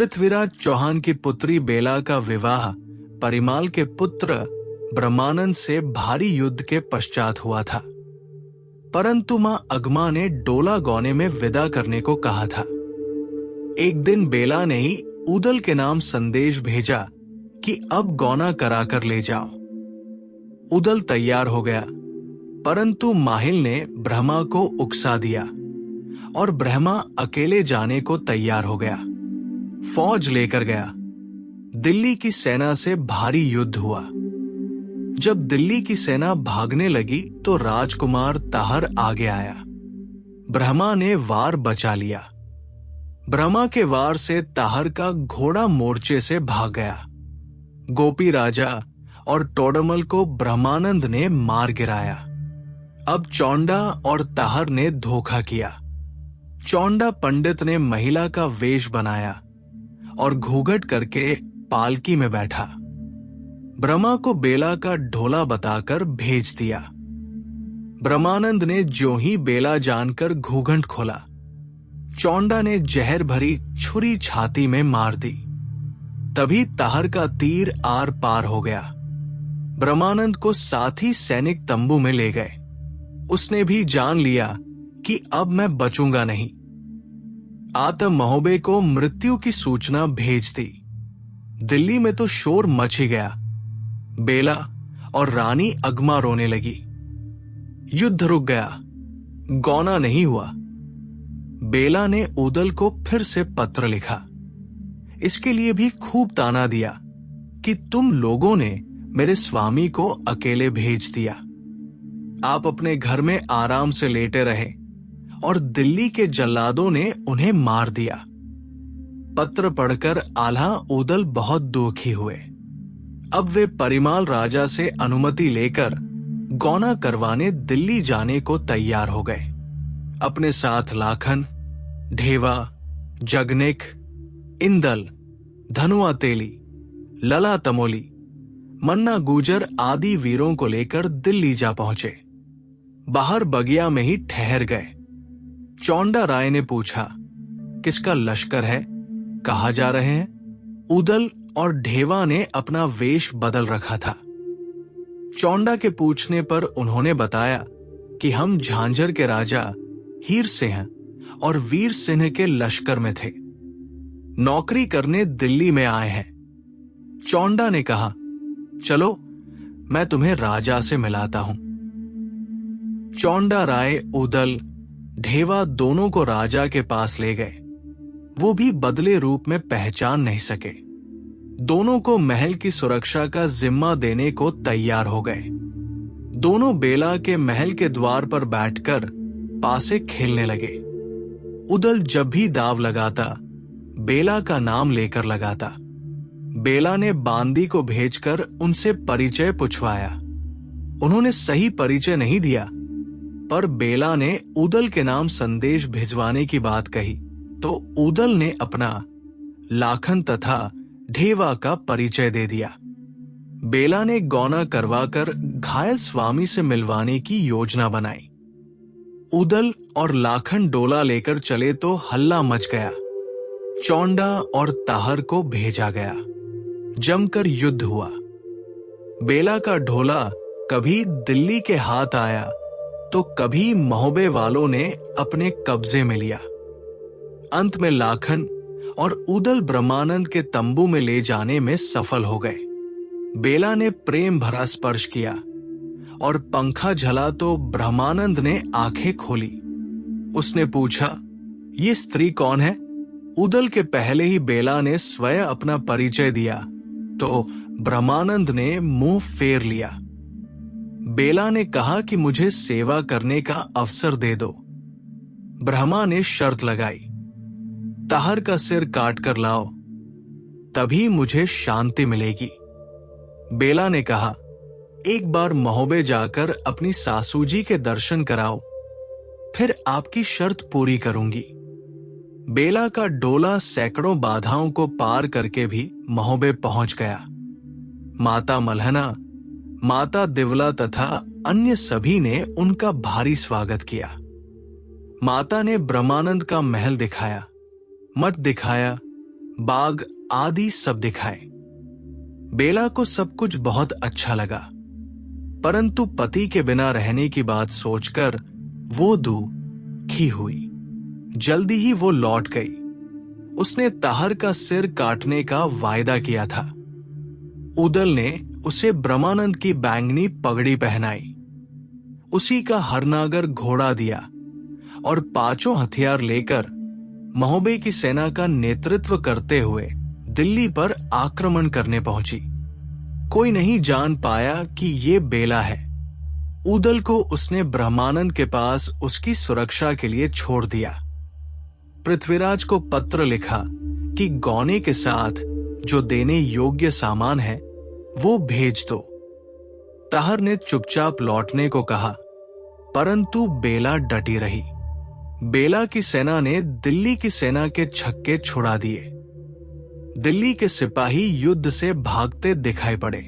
पृथ्वीराज चौहान की पुत्री बेला का विवाह परिमाल के पुत्र ब्रह्मानंद से भारी युद्ध के पश्चात हुआ था, परंतु मां अगमा ने डोला गौने में विदा करने को कहा था। एक दिन बेला ने ही उदल के नाम संदेश भेजा कि अब गौना कराकर ले जाओ। उदल तैयार हो गया, परंतु माहिल ने ब्रह्मा को उकसा दिया और ब्रह्मा अकेले जाने को तैयार हो गया। फौज लेकर गया। दिल्ली की सेना से भारी युद्ध हुआ। जब दिल्ली की सेना भागने लगी तो राजकुमार ताहर आगे आया। ब्रह्मा ने वार बचा लिया। ब्रह्मा के वार से ताहर का घोड़ा मोर्चे से भाग गया। गोपी राजा और टोडरमल को ब्रह्मानंद ने मार गिराया। अब चौंडा और ताहर ने धोखा किया। चौंडा पंडित ने महिला का वेश बनाया और घूंघट करके पालकी में बैठा। ब्रह्मा को बेला का ढोला बताकर भेज दिया। ब्रह्मानंद ने ज्यों ही बेला जानकर घूंघट खोला, चौंडा ने जहर भरी छुरी छाती में मार दी। तभी ताहर का तीर आर पार हो गया। ब्रह्मानंद को साथ ही सैनिक तंबू में ले गए। उसने भी जान लिया कि अब मैं बचूंगा नहीं। आतम महोबे को मृत्यु की सूचना भेज दी। दिल्ली में तो शोर मच ही गया। बेला और रानी अगमा रोने लगी। युद्ध रुक गया, गौना नहीं हुआ। बेला ने उदल को फिर से पत्र लिखा। इसके लिए भी खूब ताना दिया कि तुम लोगों ने मेरे स्वामी को अकेले भेज दिया। आप अपने घर में आराम से लेटे रहे और दिल्ली के जल्लादों ने उन्हें मार दिया। पत्र पढ़कर आल्हा उदल बहुत दुखी हुए। अब वे परिमाल राजा से अनुमति लेकर गौना करवाने दिल्ली जाने को तैयार हो गए। अपने साथ लाखन, ढेवा, जगनिक, इंदल, धनुआ तेली, लला तमोली, मन्ना गुजर आदि वीरों को लेकर दिल्ली जा पहुंचे। बाहर बगिया में ही ठहर गए। चौंडा राय ने पूछा, किसका लश्कर है, कहाँ जा रहे हैं? उदल और ढेवा ने अपना वेश बदल रखा था। चौंडा के पूछने पर उन्होंने बताया कि हम झांझर के राजा हीर सिंह और वीर सिंह के लश्कर में थे, नौकरी करने दिल्ली में आए हैं। चौंडा ने कहा, चलो मैं तुम्हें राजा से मिलाता हूं। चौंडा राय उदल ढेवा दोनों को राजा के पास ले गए। वो भी बदले रूप में पहचान नहीं सके। दोनों को महल की सुरक्षा का जिम्मा देने को तैयार हो गए। दोनों बेला के महल के द्वार पर बैठकर पासे खेलने लगे। उदल जब भी दाव लगाता बेला का नाम लेकर लगाता। बेला ने बांदी को भेजकर उनसे परिचय पूछवाया। उन्होंने सही परिचय नहीं दिया, पर बेला ने उदल के नाम संदेश भिजवाने की बात कही तो उदल ने अपना लाखन तथा ढेवा का परिचय दे दिया। बेला ने गौना करवाकर घायल स्वामी से मिलवाने की योजना बनाई। उदल और लाखन डोला लेकर चले तो हल्ला मच गया। चौंडा और ताहर को भेजा गया। जमकर युद्ध हुआ। बेला का ढोला कभी दिल्ली के हाथ आया तो कभी महोबे वालों ने अपने कब्जे में लिया। अंत में लाखन और उदल ब्रह्मानंद के तंबू में ले जाने में सफल हो गए। बेला ने प्रेम भरा स्पर्श किया और पंखा झला तो ब्रह्मानंद ने आंखें खोली। उसने पूछा, ये स्त्री कौन है? उदल के पहले ही बेला ने स्वयं अपना परिचय दिया तो ब्रह्मानंद ने मुंह फेर लिया। बेला ने कहा कि मुझे सेवा करने का अवसर दे दो। ब्रह्मा ने शर्त लगाई, ताहर का सिर काट कर लाओ, तभी मुझे शांति मिलेगी। बेला ने कहा, एक बार महोबे जाकर अपनी सासू जी के दर्शन कराओ, फिर आपकी शर्त पूरी करूंगी। बेला का डोला सैकड़ों बाधाओं को पार करके भी महोबे पहुंच गया। माता मल्हना, माता दिवला तथा अन्य सभी ने उनका भारी स्वागत किया। माता ने ब्रह्मानंद का महल दिखाया, मठ दिखाया, बाग आदि सब दिखाए। बेला को सब कुछ बहुत अच्छा लगा, परंतु पति के बिना रहने की बात सोचकर वो दुखी हुई। जल्दी ही वो लौट गई। उसने ताहर का सिर काटने का वायदा किया था। उदल ने उसे ब्रह्मानंद की बैंगनी पगड़ी पहनाई, उसी का हरनागर घोड़ा दिया और 5 हथियार लेकर महोबे की सेना का नेतृत्व करते हुए दिल्ली पर आक्रमण करने पहुंची। कोई नहीं जान पाया कि ये बेला है। उदल को उसने ब्रह्मानंद के पास उसकी सुरक्षा के लिए छोड़ दिया। पृथ्वीराज को पत्र लिखा कि गौने के साथ जो देने योग्य सामान है वो भेज दो। ताहर ने चुपचाप लौटने को कहा, परंतु बेला डटी रही। बेला की सेना ने दिल्ली की सेना के छक्के छुड़ा दिए। दिल्ली के सिपाही युद्ध से भागते दिखाई पड़े।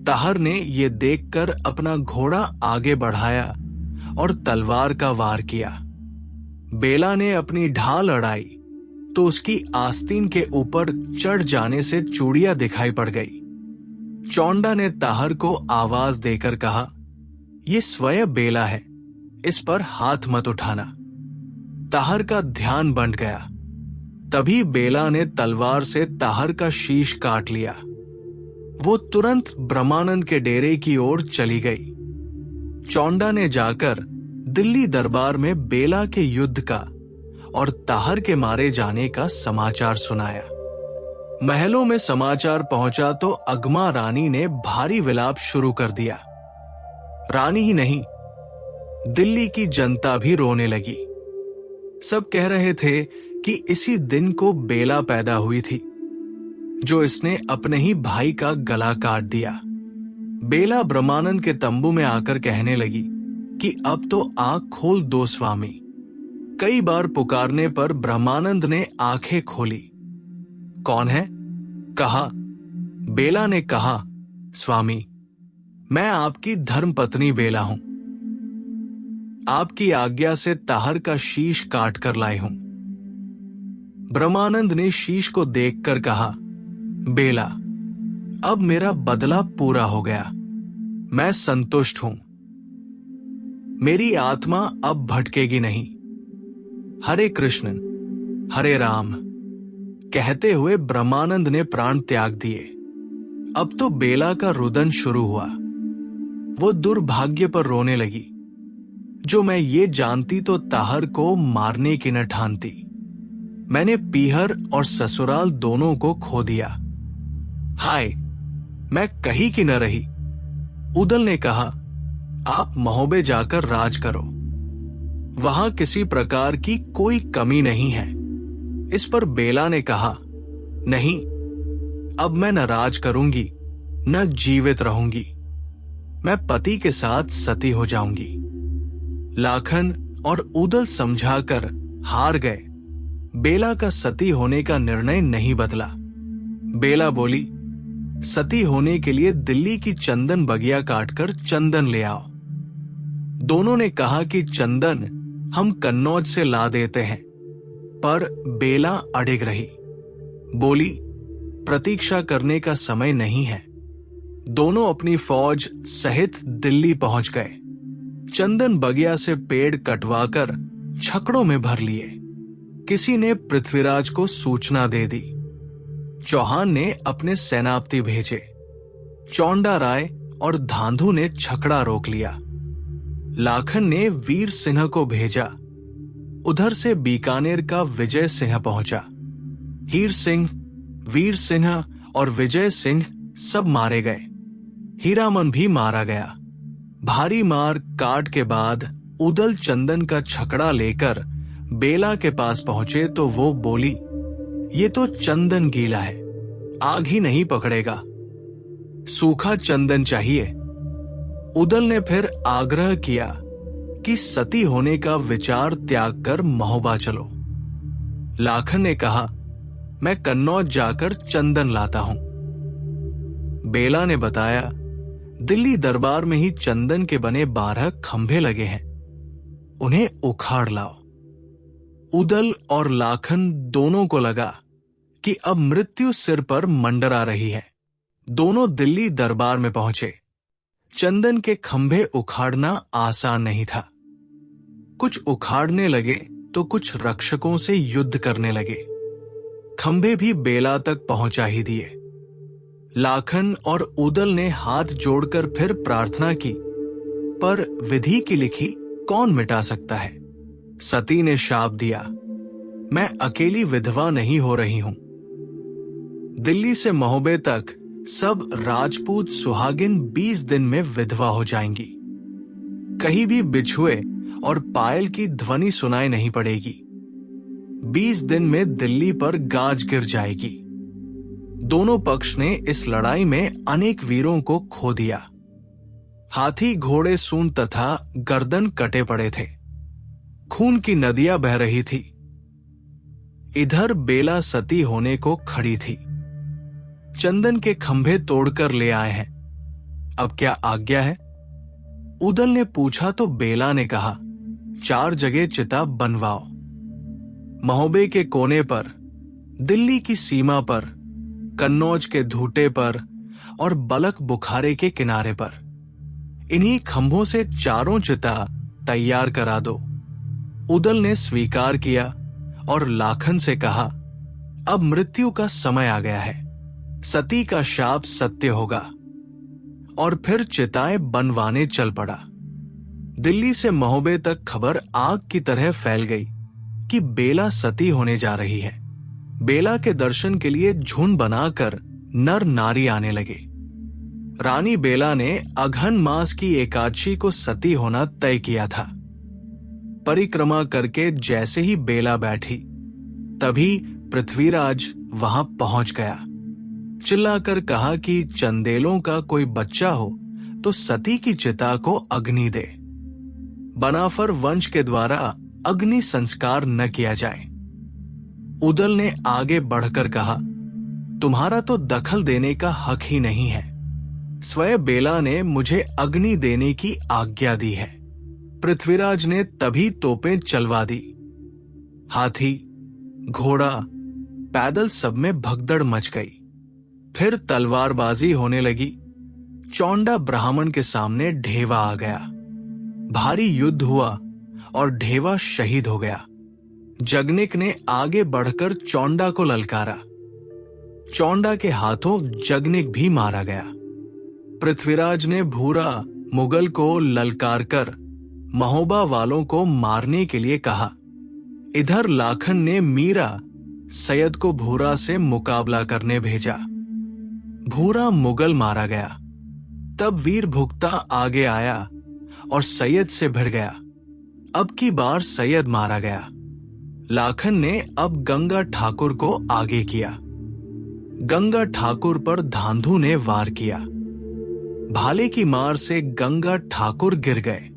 ताहर ने यह देखकर अपना घोड़ा आगे बढ़ाया और तलवार का वार किया। बेला ने अपनी ढाल अड़ाई तो उसकी आस्तीन के ऊपर चढ़ जाने से चूड़ियां दिखाई पड़ गई। चौंडा ने ताहर को आवाज देकर कहा, यह स्वयं बेला है, इस पर हाथ मत उठाना। ताहर का ध्यान बंट गया। तभी बेला ने तलवार से ताहर का शीश काट लिया। वो तुरंत ब्रह्मानंद के डेरे की ओर चली गई। चौंडा ने जाकर दिल्ली दरबार में बेला के युद्ध का और ताहर के मारे जाने का समाचार सुनाया। महलों में समाचार पहुंचा तो अगमा रानी ने भारी विलाप शुरू कर दिया। रानी ही नहीं, दिल्ली की जनता भी रोने लगी। सब कह रहे थे कि इसी दिन को बेला पैदा हुई थी, जो इसने अपने ही भाई का गला काट दिया। बेला ब्रह्मानंद के तंबू में आकर कहने लगी कि अब तो आंख खोल दो स्वामी। कई बार पुकारने पर ब्रह्मानंद ने आंखें खोली। कौन है? कहा। बेला ने कहा, स्वामी, मैं आपकी धर्मपत्नी बेला हूं। आपकी आज्ञा से ताहर का शीश काट कर लाई हूं। ब्रह्मानंद ने शीश को देखकर कहा, बेला, अब मेरा बदला पूरा हो गया। मैं संतुष्ट हूं। मेरी आत्मा अब भटकेगी नहीं। हरे कृष्ण, हरे राम कहते हुए ब्रह्मानंद ने प्राण त्याग दिए। अब तो बेला का रुदन शुरू हुआ। वो दुर्भाग्य पर रोने लगी। जो मैं ये जानती तो ताहर को मारने की न ठानती। मैंने पीहर और ससुराल दोनों को खो दिया। हाय, मैं कहीं की न रही। उदल ने कहा, आप महोबे जाकर राज करो। वहां किसी प्रकार की कोई कमी नहीं है। इस पर बेला ने कहा, नहीं, अब मैं न राज करूंगी न जीवित रहूंगी। मैं पति के साथ सती हो जाऊंगी। लाखन और उदल समझाकर हार गए। बेला का सती होने का निर्णय नहीं बदला। बेला बोली, सती होने के लिए दिल्ली की चंदन बगिया काटकर चंदन ले आओ। दोनों ने कहा कि चंदन हम कन्नौज से ला देते हैं, पर बेला अड़िग रही। बोली, प्रतीक्षा करने का समय नहीं है। दोनों अपनी फौज सहित दिल्ली पहुंच गए। चंदन बगिया से पेड़ कटवाकर छकड़ों में भर लिए। किसी ने पृथ्वीराज को सूचना दे दी। चौहान ने अपने सेनापति भेजे। चौंडा राय और धांधु ने छकड़ा रोक लिया। लाखन ने वीर सिंह को भेजा। उधर से बीकानेर का विजय सिंह पहुंचा। हीर सिंह, वीर सिंह और विजय सिंह सब मारे गए। हीरामन भी मारा गया। भारी मार काट के बाद उदल चंदन का छकड़ा लेकर बेला के पास पहुंचे तो वो बोली, ये तो चंदन गीला है, आग ही नहीं पकड़ेगा। सूखा चंदन चाहिए। उदल ने फिर आग्रह किया कि सती होने का विचार त्याग कर महोबा चलो। लाखन ने कहा, मैं कन्नौज जाकर चंदन लाता हूं। बेला ने बताया, दिल्ली दरबार में ही चंदन के बने 12 खंभे लगे हैं, उन्हें उखाड़ लाओ। उदल और लाखन दोनों को लगा कि अब मृत्यु सिर पर मंडरा रही है। दोनों दिल्ली दरबार में पहुंचे। चंदन के खंभे उखाड़ना आसान नहीं था। कुछ उखाड़ने लगे तो कुछ रक्षकों से युद्ध करने लगे। खंभे भी बेला तक पहुंचा ही दिए। लाखन और उदल ने हाथ जोड़कर फिर प्रार्थना की, पर विधि की लिखी कौन मिटा सकता है। सती ने शाप दिया, मैं अकेली विधवा नहीं हो रही हूं। दिल्ली से महोबे तक सब राजपूत सुहागिन 20 दिन में विधवा हो जाएंगी। कहीं भी बिछुए और पायल की ध्वनि सुनाई नहीं पड़ेगी। 20 दिन में दिल्ली पर गाज गिर जाएगी। दोनों पक्ष ने इस लड़ाई में अनेक वीरों को खो दिया। हाथी, घोड़े, सूंड तथा गर्दन कटे पड़े थे। खून की नदियां बह रही थी। इधर बेला सती होने को खड़ी थी। चंदन के खंभे तोड़कर ले आए हैं, अब क्या आज्ञा है? उदल ने पूछा तो बेला ने कहा, 4 जगह चिता बनवाओ। महोबे के कोने पर, दिल्ली की सीमा पर, कन्नौज के धूटे पर और बलक बुखारे के किनारे पर। इन्हीं खंभों से 4 चिता तैयार करा दो। उदल ने स्वीकार किया और लाखन से कहा, अब मृत्यु का समय आ गया है। सती का शाप सत्य होगा। और फिर चिताएं बनवाने चल पड़ा। दिल्ली से महोबे तक खबर आग की तरह फैल गई कि बेला सती होने जा रही है। बेला के दर्शन के लिए झुंड बनाकर नर नारी आने लगे। रानी बेला ने अघन मास की एकादशी को सती होना तय किया था। परिक्रमा करके जैसे ही बेला बैठी, तभी पृथ्वीराज वहां पहुंच गया। चिल्लाकर कहा कि चंदेलों का कोई बच्चा हो तो सती की चिता को अग्नि दे। बनाफर वंश के द्वारा अग्नि संस्कार न किया जाए। उदल ने आगे बढ़कर कहा, तुम्हारा तो दखल देने का हक ही नहीं है। स्वयं बेला ने मुझे अग्नि देने की आज्ञा दी है। पृथ्वीराज ने तभी तोपें चलवा दी। हाथी, घोड़ा, पैदल सब में भगदड़ मच गई। फिर तलवारबाजी होने लगी। चौंडा ब्राह्मण के सामने ढेवा आ गया। भारी युद्ध हुआ और ढेवा शहीद हो गया। जगनिक ने आगे बढ़कर चौंडा को ललकारा। चौंडा के हाथों जगनिक भी मारा गया। पृथ्वीराज ने भूरा मुगल को ललकार कर महोबा वालों को मारने के लिए कहा। इधर लाखन ने मीरा सैयद को भूरा से मुकाबला करने भेजा। भूरा मुगल मारा गया। तब वीर भुक्ता आगे आया और सैयद से भिड़ गया। अब की बार सैयद मारा गया। लाखन ने अब गंगा ठाकुर को आगे किया। गंगा ठाकुर पर धांधु ने वार किया। भाले की मार से गंगा ठाकुर गिर गए।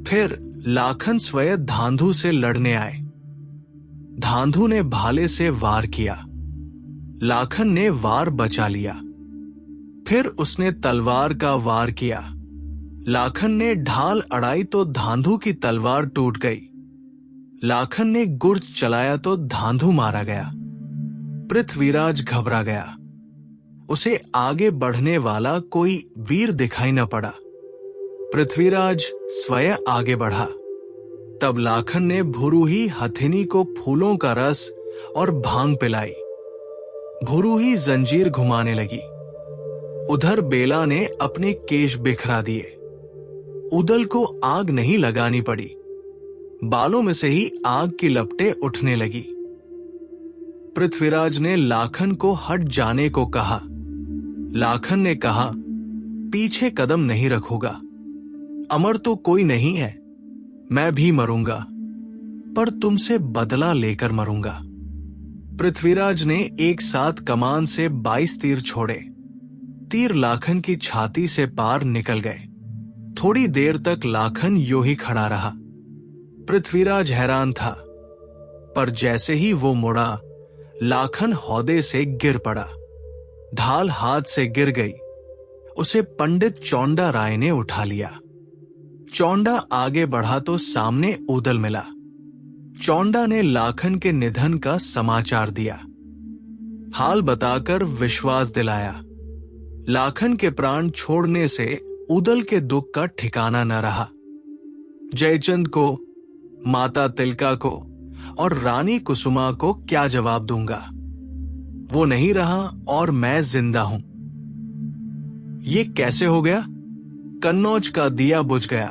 फिर लाखन स्वयं धांधु से लड़ने आए। धांधु ने भाले से वार किया। लाखन ने वार बचा लिया। फिर उसने तलवार का वार किया। लाखन ने ढाल अड़ाई तो धांधु की तलवार टूट गई। लाखन ने गुर्ज चलाया तो धांधु मारा गया। पृथ्वीराज घबरा गया। उसे आगे बढ़ने वाला कोई वीर दिखाई न पड़ा। पृथ्वीराज स्वयं आगे बढ़ा। तब लाखन ने भुरूही हथिनी को फूलों का रस और भांग पिलाई। भुरूही जंजीर घुमाने लगी। उधर बेला ने अपने केश बिखरा दिए। उदल को आग नहीं लगानी पड़ी। बालों में से ही आग की लपटें उठने लगी। पृथ्वीराज ने लाखन को हट जाने को कहा। लाखन ने कहा, पीछे कदम नहीं रखूंगा। अमर तो कोई नहीं है। मैं भी मरूंगा, पर तुमसे बदला लेकर मरूंगा। पृथ्वीराज ने एक साथ कमान से 22 तीर छोड़े। तीर लाखन की छाती से पार निकल गए। थोड़ी देर तक लाखन यूं ही खड़ा रहा। पृथ्वीराज हैरान था, पर जैसे ही वो मुड़ा, लाखन हौदे से गिर पड़ा। ढाल हाथ से गिर गई। उसे पंडित चौंडा राय ने उठा लिया। चौंडा आगे बढ़ा तो सामने उदल मिला। चौंडा ने लाखन के निधन का समाचार दिया। हाल बताकर विश्वास दिलाया। लाखन के प्राण छोड़ने से उदल के दुख का ठिकाना न रहा। जयचंद को, माता तिलका को और रानी कुसुमा को क्या जवाब दूंगा? वो नहीं रहा और मैं जिंदा हूं। ये कैसे हो गया? कन्नौज का दिया बुझ गया,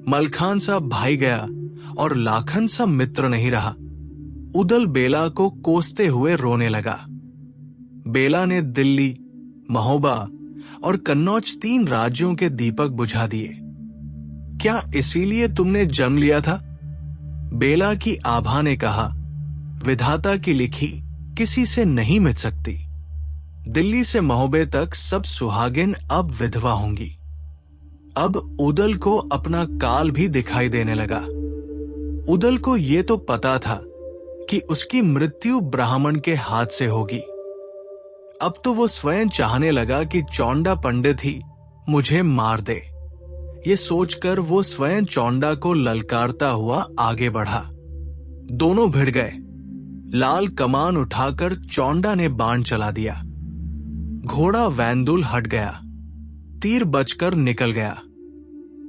मलखान सा भाई गया और लाखन सा मित्र नहीं रहा। उदल बेला को कोसते हुए रोने लगा। बेला ने दिल्ली, महोबा और कन्नौज 3 राज्यों के दीपक बुझा दिए। क्या इसीलिए तुमने जन्म लिया था? बेला की आभा ने कहा, विधाता की लिखी किसी से नहीं मिट सकती। दिल्ली से महोबे तक सब सुहागिन अब विधवा होंगी। अब उदल को अपना काल भी दिखाई देने लगा। उदल को यह तो पता था कि उसकी मृत्यु ब्राह्मण के हाथ से होगी। अब तो वो स्वयं चाहने लगा कि चौंडा पंडित ही मुझे मार दे। ये सोचकर वो स्वयं चौंडा को ललकारता हुआ आगे बढ़ा। दोनों भिड़ गए। लाल कमान उठाकर चौंडा ने बाण चला दिया। घोड़ा वैंदुल हट गया, तीर बचकर निकल गया।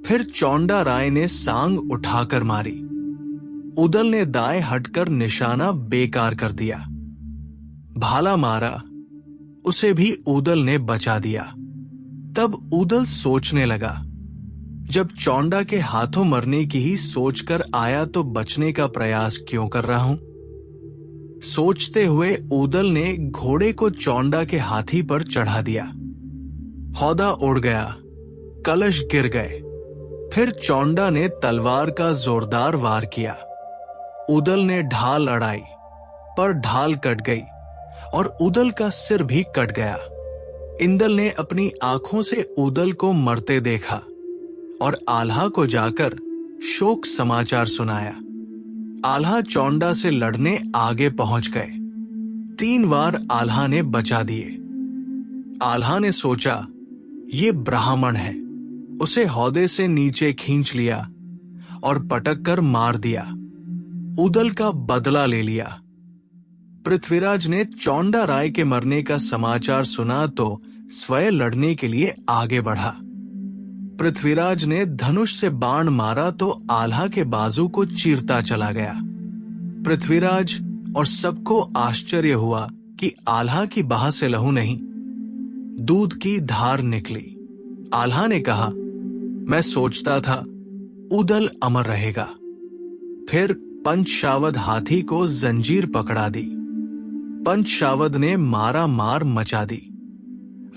फिर चौंडा राय ने सांग उठाकर मारी। उदल ने दाएं हटकर निशाना बेकार कर दिया। भाला मारा, उसे भी उदल ने बचा दिया। तब उदल सोचने लगा, जब चौंडा के हाथों मरने की ही सोचकर आया तो बचने का प्रयास क्यों कर रहा हूं? सोचते हुए उदल ने घोड़े को चौंडा के हाथी पर चढ़ा दिया। हौदा उड़ गया, कलश गिर गए। फिर चौंडा ने तलवार का जोरदार वार किया। उदल ने ढाल अड़ाई, पर ढाल कट गई और उदल का सिर भी कट गया। इंदल ने अपनी आंखों से उदल को मरते देखा और आल्हा को जाकर शोक समाचार सुनाया। आल्हा चौंडा से लड़ने आगे पहुंच गए। 3 बार आल्हा ने बचा दिए। आल्हा ने सोचा, ये ब्राह्मण है। उसे हौदे से नीचे खींच लिया और पटक कर मार दिया। उदल का बदला ले लिया। पृथ्वीराज ने चौंडा राय के मरने का समाचार सुना तो स्वयं लड़ने के लिए आगे बढ़ा। पृथ्वीराज ने धनुष से बाण मारा तो आल्हा के बाजू को चीरता चला गया। पृथ्वीराज और सबको आश्चर्य हुआ कि आल्हा की बाह से लहू नहीं, दूध की धार निकली। आल्हा ने कहा, मैं सोचता था उदल अमर रहेगा। फिर पंचशावद हाथी को जंजीर पकड़ा दी। पंचशावद ने मारा मार मचा दी।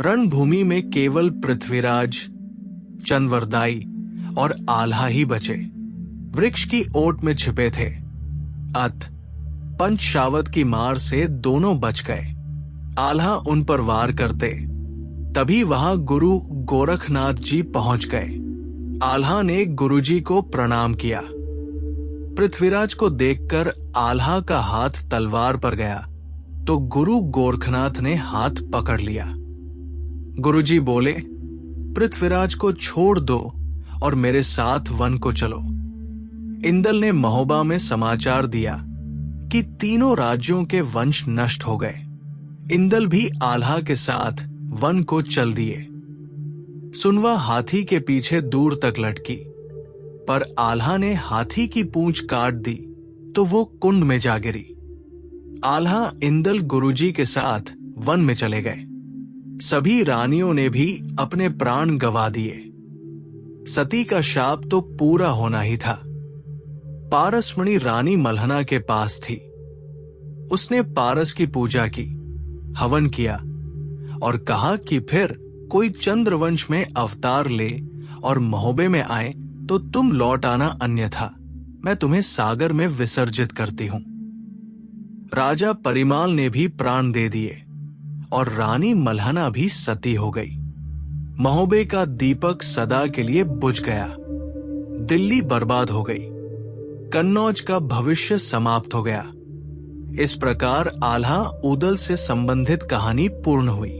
रणभूमि में केवल पृथ्वीराज, चंद्रवरदाई और आल्हा ही बचे। वृक्ष की ओट में छिपे थे। अत पंचशावद की मार से दोनों बच गए। आल्हा उन पर वार करते, तभी वहां गुरु गोरखनाथ जी पहुंच गए। आल्हा ने गुरुजी को प्रणाम किया। पृथ्वीराज को देखकर आल्हा का हाथ तलवार पर गया तो गुरु गोरखनाथ ने हाथ पकड़ लिया। गुरुजी बोले, पृथ्वीराज को छोड़ दो और मेरे साथ वन को चलो। इंदल ने महोबा में समाचार दिया कि तीनों राज्यों के वंश नष्ट हो गए। इंदल भी आल्हा के साथ वन को चल दिए। सुनवा हाथी के पीछे दूर तक लटकी, पर आल्हा ने हाथी की पूंछ काट दी तो वो कुंड में जा गिरी। आल्हा इंदल गुरुजी के साथ वन में चले गए। सभी रानियों ने भी अपने प्राण गंवा दिए। सती का शाप तो पूरा होना ही था। पारसमणि रानी मल्हना के पास थी। उसने पारस की पूजा की, हवन किया और कहा कि फिर कोई चंद्रवंश में अवतार ले और महोबे में आए तो तुम लौट आना, अन्यथा मैं तुम्हें सागर में विसर्जित करती हूं। राजा परिमाल ने भी प्राण दे दिए और रानी मल्हना भी सती हो गई। महोबे का दीपक सदा के लिए बुझ गया। दिल्ली बर्बाद हो गई। कन्नौज का भविष्य समाप्त हो गया। इस प्रकार आल्हा उदल से संबंधित कहानी पूर्ण हुई।